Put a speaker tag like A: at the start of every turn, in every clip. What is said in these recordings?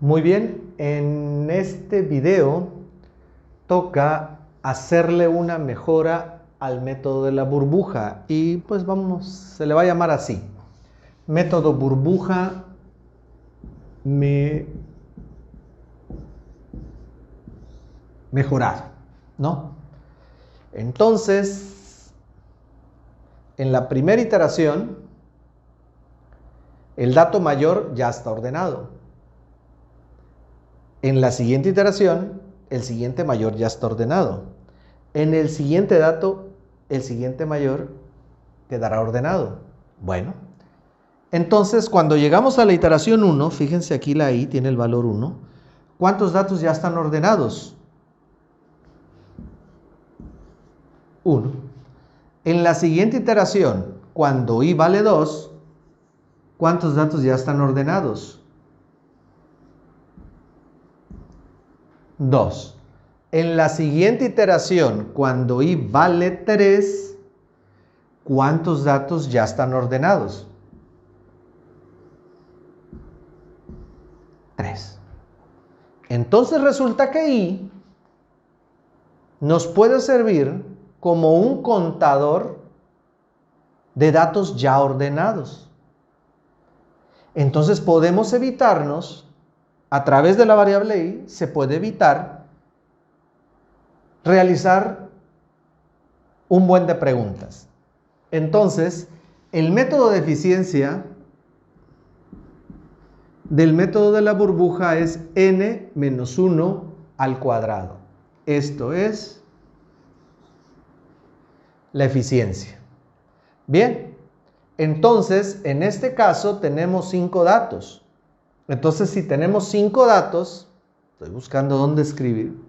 A: Muy bien, en este video toca hacerle una mejora al método de la burbuja y pues se le va a llamar así, método burbuja mejorado, ¿no? Entonces, en la primera iteración, el dato mayor ya está ordenado. En la siguiente iteración, el siguiente mayor ya está ordenado. En el siguiente dato, el siguiente mayor quedará ordenado. Bueno, entonces cuando llegamos a la iteración 1, fíjense aquí la i tiene el valor 1. ¿Cuántos datos ya están ordenados? 1. En la siguiente iteración, cuando i vale 2, ¿cuántos datos ya están ordenados? 2. En la siguiente iteración, cuando i vale 3, ¿cuántos datos ya están ordenados? 3. Entonces resulta que i nos puede servir como un contador de datos ya ordenados. Entonces podemos evitarnos, a través de la variable i, se puede evitar realizar un buen de preguntas. Entonces, el método de eficiencia del método de la burbuja es n-1 al cuadrado. Esto es la eficiencia. Bien, entonces, en este caso tenemos 5 datos. Entonces, si tenemos 5 datos, estoy buscando dónde escribir.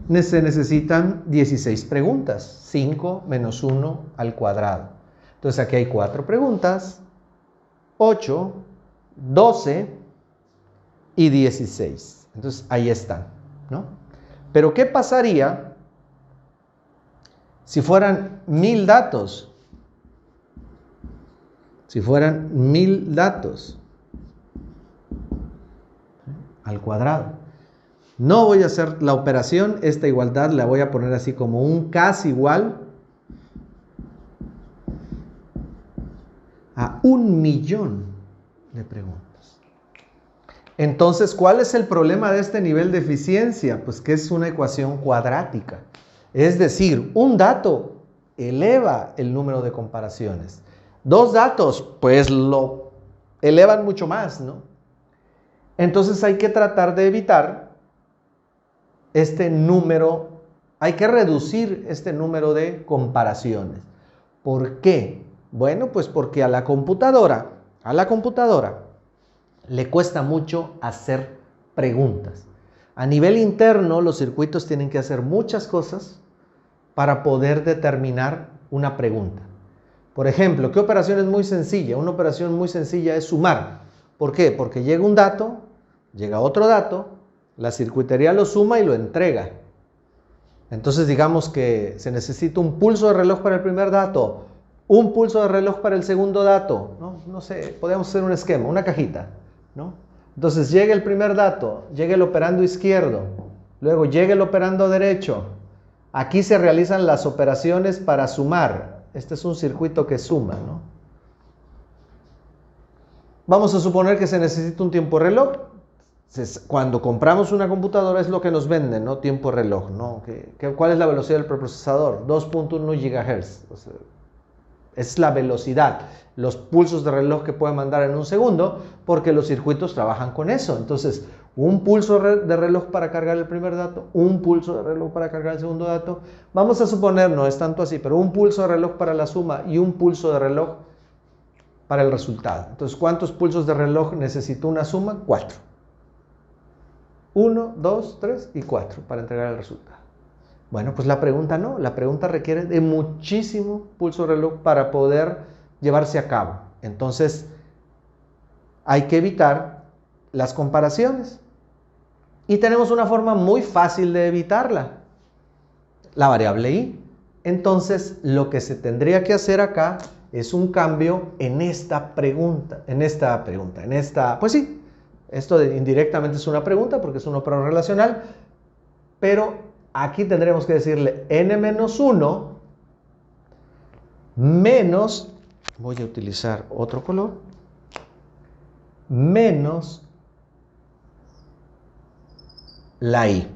A: Se necesitan 16 preguntas. 5 menos 1 al cuadrado. Entonces, aquí hay 4 preguntas. 8, 12 y 16. Entonces, ahí están, ¿no? Pero, ¿qué pasaría si fueran 1000 datos? Si fueran 1000 datos al cuadrado. No voy a hacer la operación, esta igualdad la voy a poner así como un casi igual a 1.000.000 de preguntas. Entonces, ¿cuál es el problema de este nivel de eficiencia? Pues que es una ecuación cuadrática. Es decir, un dato eleva el número de comparaciones. 2 datos, pues lo elevan mucho más, ¿no? Entonces hay que tratar de evitar este número, hay que reducir este número de comparaciones. ¿Por qué? Bueno, pues porque a la computadora le cuesta mucho hacer preguntas. A nivel interno, los circuitos tienen que hacer muchas cosas para poder determinar una pregunta. Por ejemplo, ¿qué operación es muy sencilla? Una operación muy sencilla es sumar. ¿Por qué? Porque llega un dato, llega otro dato, la circuitería lo suma y lo entrega. Entonces digamos que se necesita un pulso de reloj para el primer dato, un pulso de reloj para el segundo dato, no sé, podemos hacer un esquema, una cajita, ¿no? Entonces llega el primer dato, llega el operando izquierdo, luego llega el operando derecho. Aquí se realizan las operaciones para sumar. Este es un circuito que suma, ¿no? Vamos a suponer que se necesita un tiempo reloj. Cuando compramos una computadora es lo que nos venden, ¿no? Tiempo reloj, ¿no? ¿Cuál es la velocidad del preprocesador? 2.1 GHz. O sea, es la velocidad, los pulsos de reloj que puede mandar en un segundo, porque los circuitos trabajan con eso. Entonces, un pulso de reloj para cargar el primer dato, un pulso de reloj para cargar el segundo dato. Vamos a suponer, no es tanto así, pero un pulso de reloj para la suma y un pulso de reloj para el resultado. Entonces, ¿cuántos pulsos de reloj necesita una suma? 4. 1, 2, 3 y 4 para entregar el resultado. Bueno, pues la pregunta no, la pregunta requiere de muchísimo pulso de reloj para poder llevarse a cabo. Entonces, hay que evitar las comparaciones. Y tenemos una forma muy fácil de evitarla, la variable i. Entonces, lo que se tendría que hacer acá es un cambio en pues sí, esto indirectamente es una pregunta porque es un operador relacional, pero aquí tendremos que decirle n-1 menos, voy a utilizar otro color, menos la i.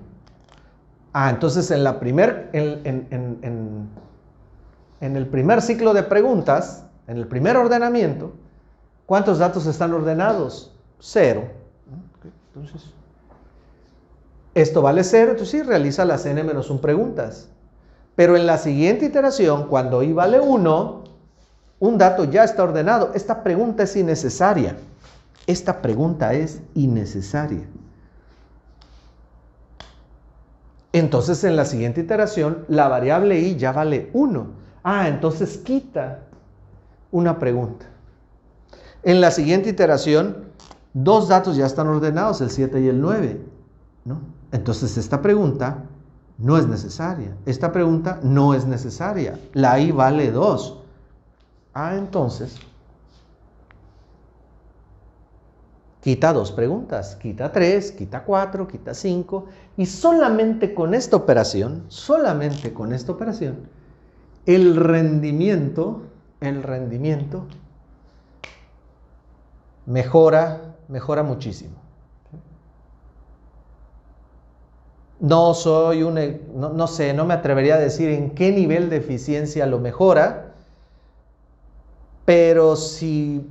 A: Entonces en el primer ciclo de preguntas, en el primer ordenamiento, ¿cuántos datos están ordenados? 0. Entonces, esto vale 0, entonces sí, realiza las n-1 preguntas. Pero en la siguiente iteración, cuando i vale 1, un dato ya está ordenado. Esta pregunta es innecesaria. Esta pregunta es innecesaria. Entonces en la siguiente iteración la variable i ya vale 1. Entonces quita una pregunta. En la siguiente iteración, dos datos ya están ordenados, el 7 y el 9, ¿no? Entonces esta pregunta no es necesaria. Esta pregunta no es necesaria. La i vale 2. Entonces quita 2 preguntas, quita 3, quita 4, quita 5, y solamente con esta operación, el rendimiento mejora muchísimo. No sé, no me atrevería a decir en qué nivel de eficiencia lo mejora, pero si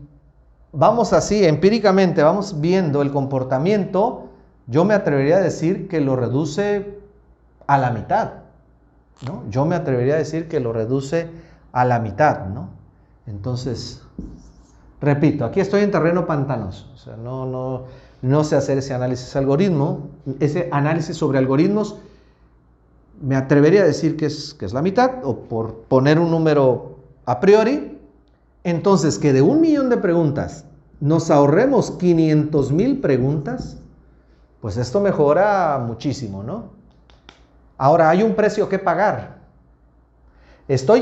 A: vamos así, empíricamente, vamos viendo el comportamiento, yo me atrevería a decir que lo reduce a la mitad, ¿no? Entonces, repito, aquí estoy en terreno pantanoso, o sea, no sé hacer ese análisis sobre algoritmos, me atrevería a decir que es la mitad, o por poner un número a priori. Entonces, que de 1.000.000 de preguntas nos ahorremos 500,000 preguntas, pues esto mejora muchísimo, ¿no? Ahora, hay un precio que pagar. Se están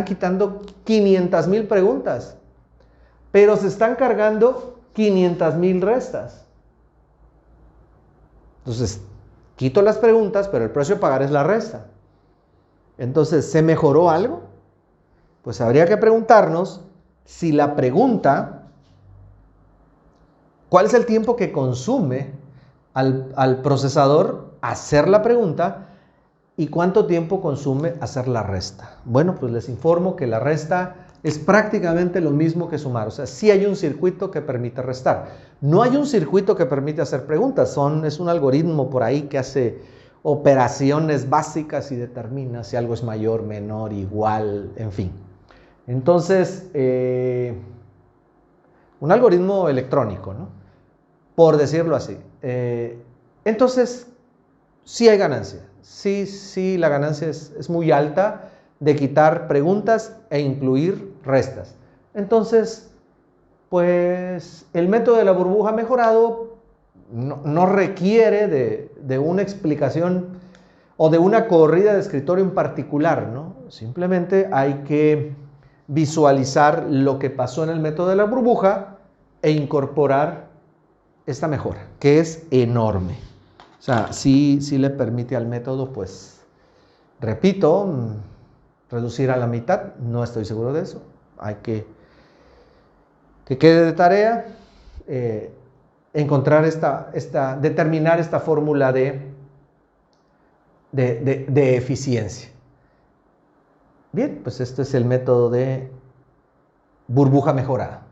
A: quitando 500,000 preguntas, pero se están cargando 500,000 restas. Entonces, quito las preguntas, pero el precio a pagar es la resta. Entonces, ¿se mejoró algo? Pues habría que preguntarnos si la pregunta, ¿cuál es el tiempo que consume al procesador hacer la pregunta y cuánto tiempo consume hacer la resta? Bueno, pues les informo que la resta es prácticamente lo mismo que sumar. O sea, sí hay un circuito que permite restar. No hay un circuito que permite hacer preguntas. Es un algoritmo por ahí que hace operaciones básicas y determina si algo es mayor, menor, igual, en fin. Entonces, un algoritmo electrónico, ¿no? Por decirlo así. Entonces, sí hay ganancia. Sí, la ganancia es muy alta de quitar preguntas e incluir restas. Entonces, pues, el método de la burbuja mejorado no requiere de una explicación o de una corrida de escritorio en particular, ¿no? Simplemente hay que visualizar lo que pasó en el método de la burbuja e incorporar esta mejora, que es enorme. O sea, sí le permite al método, pues, repito, reducir a la mitad. No estoy seguro de eso. Hay que quede de tarea encontrar determinar esta fórmula de eficiencia. Bien, pues este es el método de burbuja mejorada.